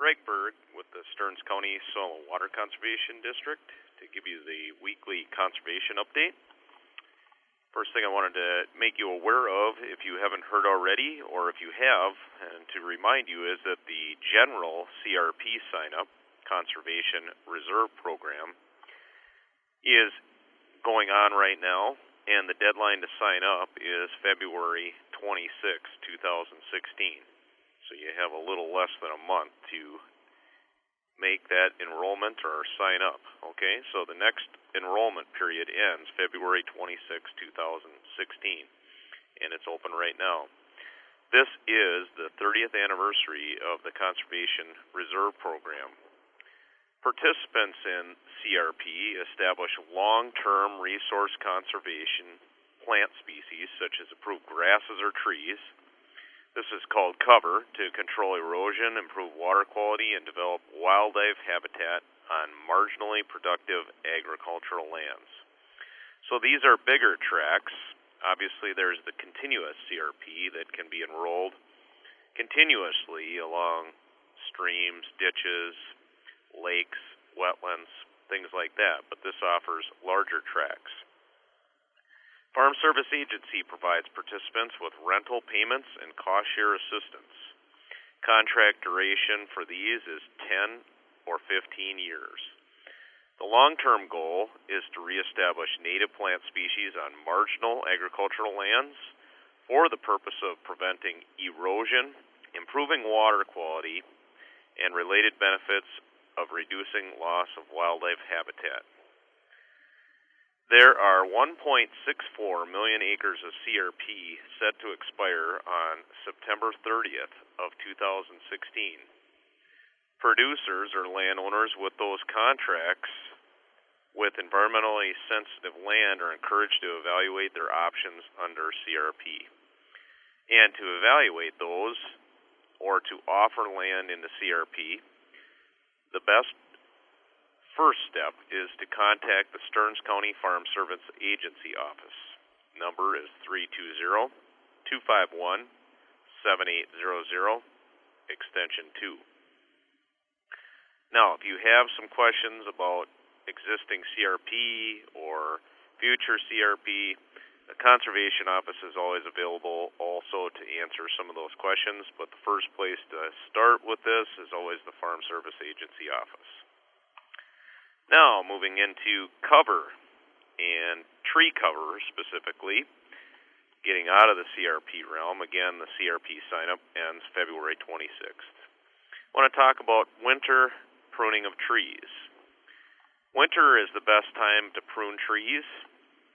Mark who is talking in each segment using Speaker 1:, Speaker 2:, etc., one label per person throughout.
Speaker 1: Berg with the Stearns County Soil and Water Conservation District to give you the weekly conservation update. First thing I wanted to make you aware of, if you haven't heard already, or if you have, and to remind you, is that the general CRP sign-up, Conservation Reserve Program, is going on right now, and the deadline to sign up is February 26, 2016. So you have a little less than a month to make that enrollment or sign up. Okay, so the next enrollment period ends February 26, 2016, and it's open right now. This is the 30th anniversary of the Conservation Reserve Program. Participants in CRP establish long-term resource conservation plant species such as approved grasses or trees. This is called cover to control erosion, improve water quality, and develop wildlife habitat on marginally productive agricultural lands. So these are bigger tracts. Obviously, there's the continuous CRP that can be enrolled continuously along streams, ditches, lakes, wetlands, things like that, but this offers larger tracts. Farm Service Agency provides participants with rental payments and cost share assistance. Contract duration for these is 10 or 15 years. The long-term goal is to reestablish native plant species on marginal agricultural lands for the purpose of preventing erosion, improving water quality, and related benefits of reducing loss of wildlife habitat. There are 1.64 million acres of CRP set to expire on September 30th of 2016. Producers or landowners with those contracts with environmentally sensitive land are encouraged to evaluate their options under CRP. And to evaluate those or to offer land into CRP, the best first step is to contact the Stearns County Farm Service Agency office. Number is 320-251-7800, extension 2. Now, if you have some questions about existing CRP or future CRP, the Conservation Office is always available also to answer some of those questions, but the first place to start with this is always the Farm Service Agency office. Now, moving into cover and tree cover specifically, getting out of the CRP realm. Again, the CRP sign-up ends February 26th. I want to talk about winter pruning of trees. Winter is the best time to prune trees,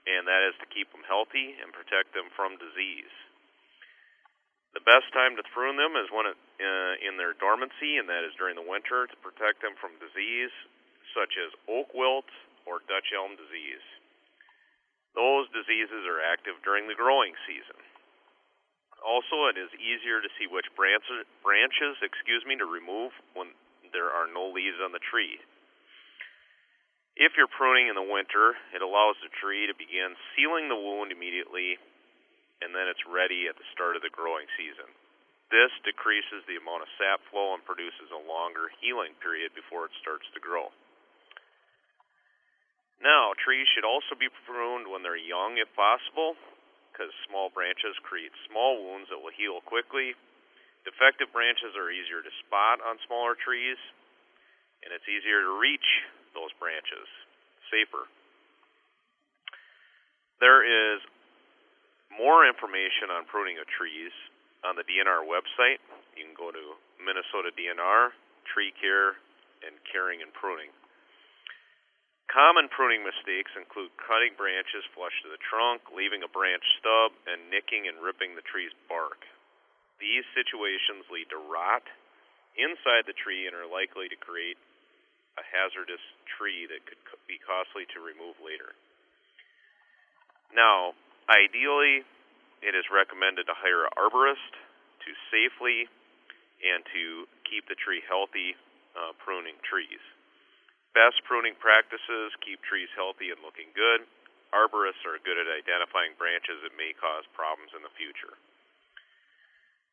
Speaker 1: and that is to keep them healthy and protect them from disease. The best time to prune them is when in their dormancy, and that is during the winter, to protect them from disease such as oak wilt or Dutch elm disease. Those diseases are active during the growing season. Also, it is easier to see which branches to remove when there are no leaves on the tree. If you're pruning in the winter, it allows the tree to begin sealing the wound immediately, and then it's ready at the start of the growing season. This decreases the amount of sap flow and produces a longer healing period before it starts to grow. Now, trees should also be pruned when they're young if possible, because small branches create small wounds that will heal quickly. Defective branches are easier to spot on smaller trees, and it's easier to reach those branches, safer. There is more information on pruning of trees on the DNR website. You can go to Minnesota DNR, Tree Care, and Caring and Pruning. Common pruning mistakes include cutting branches flush to the trunk, leaving a branch stub, and nicking and ripping the tree's bark. These situations lead to rot inside the tree and are likely to create a hazardous tree that could be costly to remove later. Now, ideally, it is recommended to hire an arborist to safely and to keep the tree healthy pruning trees. Best pruning practices keep trees healthy and looking good. Arborists are good at identifying branches that may cause problems in the future.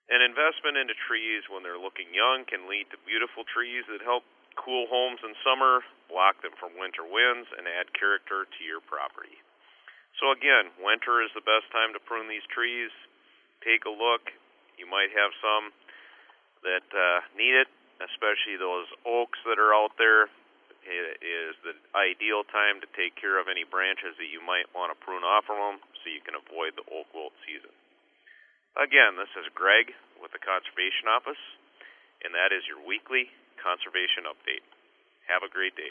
Speaker 1: An investment into trees when they're looking young can lead to beautiful trees that help cool homes in summer, block them from winter winds, and add character to your property. So again, winter is the best time to prune these trees. Take a look. You might have some that need it, especially those oaks that are out there. It is the ideal time to take care of any branches that you might want to prune off of them so you can avoid the oak wilt season. Again, this is Greg with the Conservation Office, and that is your weekly conservation update. Have a great day.